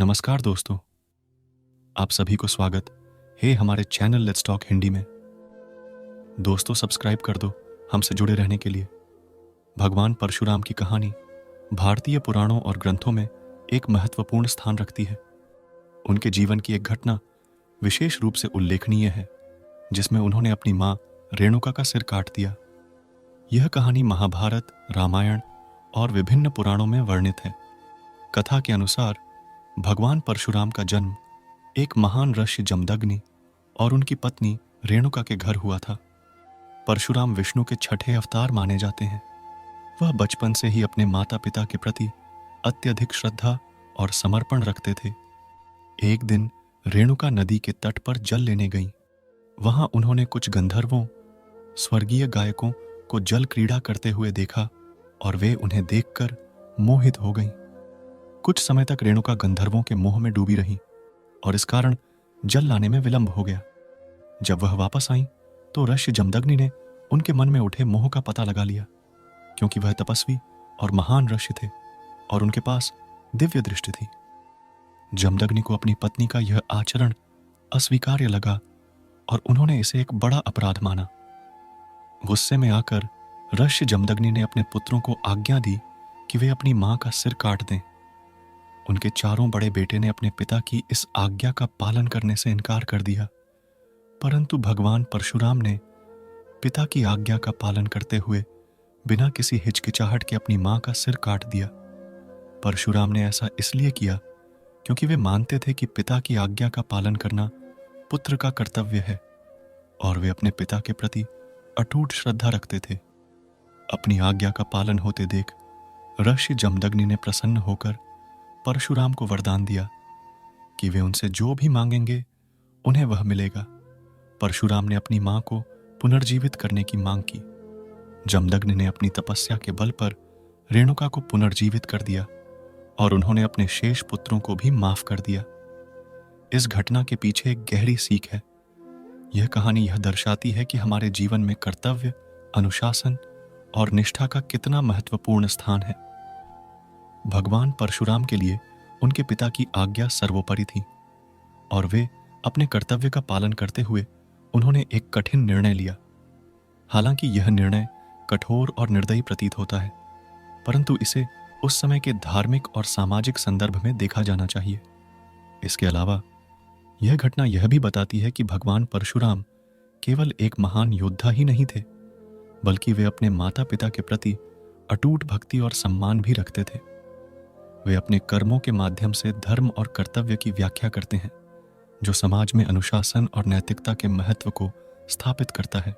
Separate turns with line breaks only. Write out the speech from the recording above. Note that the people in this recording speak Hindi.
नमस्कार दोस्तों, आप सभी को स्वागत है हमारे चैनल लेट्स टॉक हिंदी में। दोस्तों सब्सक्राइब कर दो हमसे जुड़े रहने के लिए। भगवान परशुराम की कहानी भारतीय पुराणों और ग्रंथों में एक महत्वपूर्ण स्थान रखती है। उनके जीवन की एक घटना विशेष रूप से उल्लेखनीय है, जिसमें उन्होंने अपनी मां रेणुका का सिर काट दिया। यह कहानी महाभारत, रामायण और विभिन्न पुराणों में वर्णित है। कथा के अनुसार भगवान परशुराम का जन्म एक महान ऋषि जमदग्नि और उनकी पत्नी रेणुका के घर हुआ था। परशुराम विष्णु के छठे अवतार माने जाते हैं। वह बचपन से ही अपने माता पिता के प्रति अत्यधिक श्रद्धा और समर्पण रखते थे। एक दिन रेणुका नदी के तट पर जल लेने गईं। वहां उन्होंने कुछ गंधर्वों, स्वर्गीय गायकों को जल क्रीड़ा करते हुए देखा और वे उन्हें देखकर मोहित हो गईं। कुछ समय तक रेणुका गंधर्वों के मोह में डूबी रही और इस कारण जल लाने में विलंब हो गया। जब वह वापस आईं तो ऋषि जमदग्नि ने उनके मन में उठे मोह का पता लगा लिया, क्योंकि वह तपस्वी और महान ऋषि थे और उनके पास दिव्य दृष्टि थी। जमदग्नि को अपनी पत्नी का यह आचरण अस्वीकार्य लगा और उन्होंने इसे एक बड़ा अपराध माना। गुस्से में आकर ऋषि जमदग्नि ने अपने पुत्रों को आज्ञा दी कि वे अपनी मां का सिर काट दें। उनके चारों बड़े बेटे ने अपने पिता की इस आज्ञा का पालन करने से इनकार कर दिया, परंतु भगवान परशुराम ने पिता की आज्ञा का पालन करते हुए बिना किसी हिचकिचाहट के अपनी मां का सिर काट दिया। परशुराम ने ऐसा इसलिए किया क्योंकि वे मानते थे कि पिता की आज्ञा का पालन करना पुत्र का कर्तव्य है और वे अपने पिता के प्रति अटूट श्रद्धा रखते थे। अपनी आज्ञा का पालन होते देख ऋषि जमदग्नि ने प्रसन्न होकर परशुराम को वरदान दिया कि वे उनसे जो भी मांगेंगे उन्हें वह मिलेगा। परशुराम ने अपनी मां को पुनर्जीवित करने की मांग की। जमदग्नि ने अपनी तपस्या के बल पर रेणुका को पुनर्जीवित कर दिया और उन्होंने अपने शेष पुत्रों को भी माफ कर दिया। इस घटना के पीछे एक गहरी सीख है। यह कहानी यह दर्शाती है कि हमारे जीवन में कर्तव्य, अनुशासन और निष्ठा का कितना महत्वपूर्ण स्थान है। भगवान परशुराम के लिए उनके पिता की आज्ञा सर्वोपरि थी और वे अपने कर्तव्य का पालन करते हुए उन्होंने एक कठिन निर्णय लिया। हालांकि यह निर्णय कठोर और निर्दयी प्रतीत होता है, परंतु इसे उस समय के धार्मिक और सामाजिक संदर्भ में देखा जाना चाहिए। इसके अलावा यह घटना यह भी बताती है कि भगवान परशुराम केवल एक महान योद्धा ही नहीं थे, बल्कि वे अपने माता पिता के प्रति अटूट भक्ति और सम्मान भी रखते थे। वे अपने कर्मों के माध्यम से धर्म और कर्तव्य की व्याख्या करते हैं, जो समाज में अनुशासन और नैतिकता के महत्व को स्थापित करता है।